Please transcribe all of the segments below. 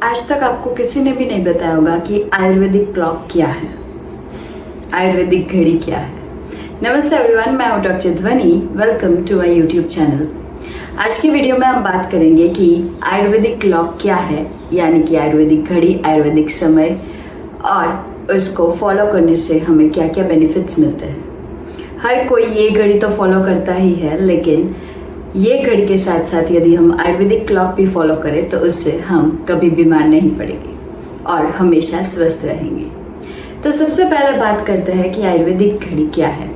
आज तक आपको किसी ने भी नहीं बताया होगा कि आयुर्वेदिक क्लॉक क्या है, आयुर्वेदिक घड़ी क्या है। नमस्ते एवरीवन, मैं हूं doctor Dhwani. Welcome to my YouTube channel. आज की वीडियो में हम बात करेंगे कि आयुर्वेदिक क्लॉक क्या है, यानी कि आयुर्वेदिक घड़ी, आयुर्वेदिक समय और उसको फॉलो करने से हमें क्या क्या बेनिफिट्स मिलते हैं। हर कोई ये घड़ी तो फॉलो करता ही है, लेकिन ये घड़ी के साथ साथ यदि हम आयुर्वेदिक क्लॉक भी फॉलो करें तो उससे हम कभी बीमार नहीं पड़ेंगे और हमेशा स्वस्थ रहेंगे। तो सबसे पहले बात करते हैं कि आयुर्वेदिक घड़ी क्या है।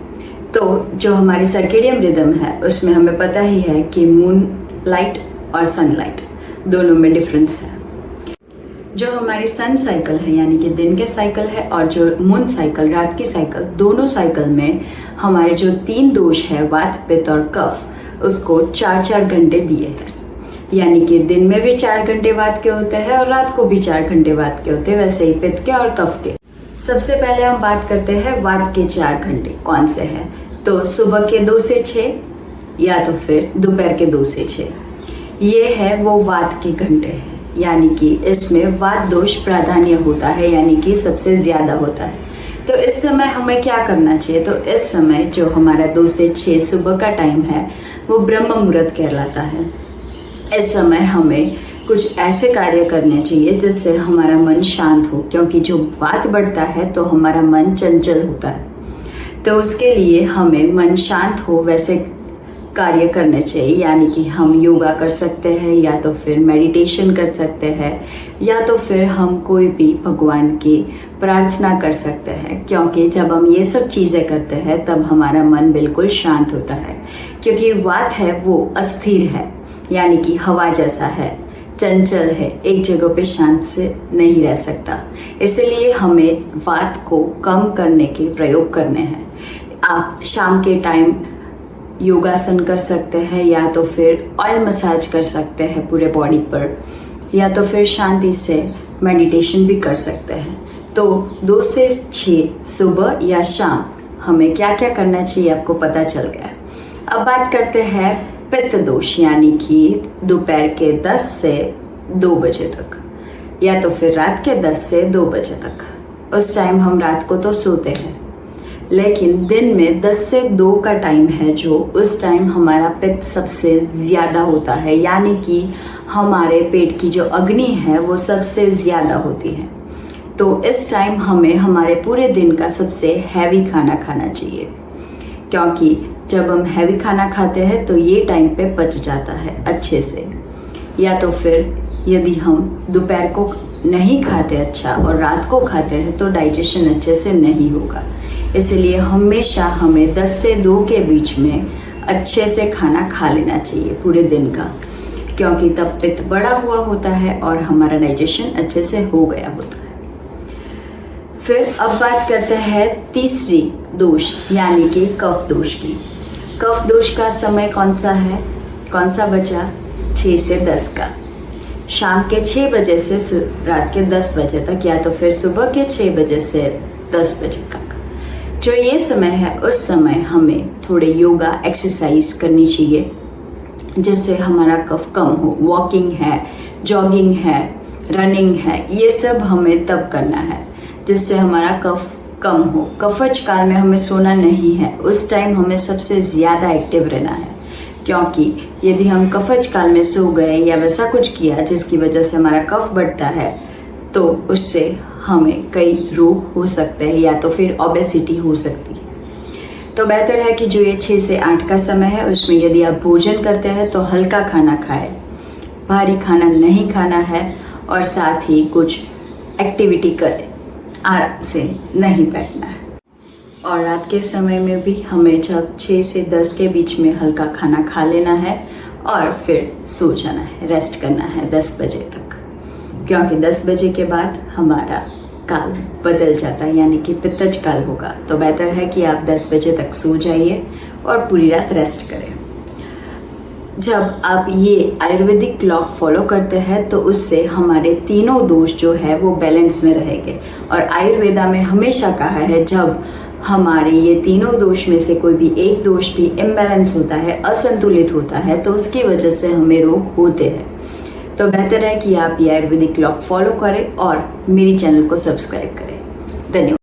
तो जो हमारी सर्केडियन रिदम है उसमें हमें पता ही है कि मून लाइट और सनलाइट दोनों में डिफरेंस है। जो हमारी सन साइकिल है यानी कि दिन के साइकिल है और जो मून साइकिल रात की साइकिल, दोनों साइकिल में हमारे जो 3 दोष है वात, पित्त और कफ, उसको 4-4 घंटे दिए हैं। यानी कि दिन में भी 4 घंटे वात के होते हैं और रात को भी 4 घंटे वात के होते हैं, वैसे ही पित्त के और कफ के। सबसे पहले हम बात करते हैं वात के 4 घंटे कौन से हैं। तो सुबह के 2 से 6 या तो फिर दोपहर के 2 से 6, ये है वो वात के घंटे हैं। यानी कि इसमें वात दोष प्राधान्य होता है, यानी कि सबसे ज्यादा होता है। तो इस समय हमें क्या करना चाहिए? तो इस समय जो हमारा 2 से 6 सुबह का टाइम है वो ब्रह्म मुहूर्त कहलाता है। इस समय हमें कुछ ऐसे कार्य करने चाहिए जिससे हमारा मन शांत हो, क्योंकि जो वात बढ़ता है तो हमारा मन चंचल होता है। तो उसके लिए हमें मन शांत हो वैसे कार्य करने चाहिए। यानी कि हम योगा कर सकते हैं, या तो फिर मेडिटेशन कर सकते हैं, या तो फिर हम कोई भी भगवान की प्रार्थना कर सकते हैं। क्योंकि जब हम ये सब चीज़ें करते हैं तब हमारा मन बिल्कुल शांत होता है। क्योंकि वात है वो अस्थिर है, यानी कि हवा जैसा है, चंचल है, एक जगह पे शांत से नहीं रह सकता। इसलिए हमें वात को कम करने के प्रयोग करने हैं। आप शाम के टाइम योगासन कर सकते हैं, या तो फिर ऑयल मसाज कर सकते हैं पूरे बॉडी पर, या तो फिर शांति से मेडिटेशन भी कर सकते हैं। तो 2 से 6 सुबह या शाम हमें क्या क्या करना चाहिए आपको पता चल गया। अब बात करते हैं पित्त दोष, यानी कि दोपहर के 10 से 2 बजे तक, या तो फिर रात के 10 से 2 बजे तक। उस टाइम हम रात को तो सोते हैं, लेकिन दिन में 10 से 2 का टाइम है जो उस टाइम हमारा पित्त सबसे ज़्यादा होता है। यानी कि हमारे पेट की जो अग्नि है वो सबसे ज़्यादा होती है। तो इस टाइम हमें हमारे पूरे दिन का सबसे हैवी खाना खाना चाहिए, क्योंकि जब हम हैवी खाना खाते हैं तो ये टाइम पे पच जाता है अच्छे से। या तो फिर यदि हम दोपहर को नहीं खाते अच्छा और रात को खाते हैं तो डाइजेशन अच्छे से नहीं होगा। इसलिए हमेशा हमें 10 से 2 के बीच में अच्छे से खाना खा लेना चाहिए पूरे दिन का, क्योंकि तब पित्त बड़ा हुआ होता है और हमारा डाइजेशन अच्छे से हो गया होता है। फिर अब बात करते हैं तीसरी दोष, यानी कि कफ दोष की। कफ दोष का समय कौन सा है, कौन सा बचा? 6 से 10 का। शाम के 6 बजे से रात के 10 बजे तक, या तो फिर सुबह के 6 बजे से 10 बजे तक। जो ये समय है उस समय हमें थोड़े योगा एक्सरसाइज करनी चाहिए जिससे हमारा कफ कम हो। वॉकिंग है, जॉगिंग है, रनिंग है, ये सब हमें तब करना है जिससे हमारा कफ कम हो। कफज काल में हमें सोना नहीं है, उस टाइम हमें सबसे ज़्यादा एक्टिव रहना है। क्योंकि यदि हम कफज काल में सो गए या वैसा कुछ किया जिसकी वजह से हमारा कफ बढ़ता है तो उससे हमें कई रोग हो सकते हैं, या तो फिर ओबेसिटी हो सकती है। तो बेहतर है कि जो ये 6 से 8 का समय है उसमें यदि आप भोजन करते हैं तो हल्का खाना खाएं, भारी खाना नहीं खाना है, और साथ ही कुछ एक्टिविटी करें, आराम से नहीं बैठना है। और रात के समय में भी हमें जब 6 से 10 के बीच में हल्का खाना खा लेना है और फिर सो जाना है, रेस्ट करना है 10 बजे तक। क्योंकि 10 बजे के बाद हमारा काल बदल जाता है, यानी कि पित्तज काल होगा। तो बेहतर है कि आप 10 बजे तक सो जाइए और पूरी रात रेस्ट करें। जब आप ये आयुर्वेदिक क्लॉक फॉलो करते हैं तो उससे हमारे तीनों दोष जो है वो बैलेंस में रहेंगे। और आयुर्वेदा में हमेशा कहा है जब हमारे ये तीनों दोष में से कोई भी एक दोष भी इम्बैलेंस होता है, असंतुलित होता है, तो उसकी वजह से हमें रोग होते हैं। तो बेहतर है कि आप ये आयुर्वेदिक क्लॉक फॉलो करें और मेरी चैनल को सब्सक्राइब करें। धन्यवाद।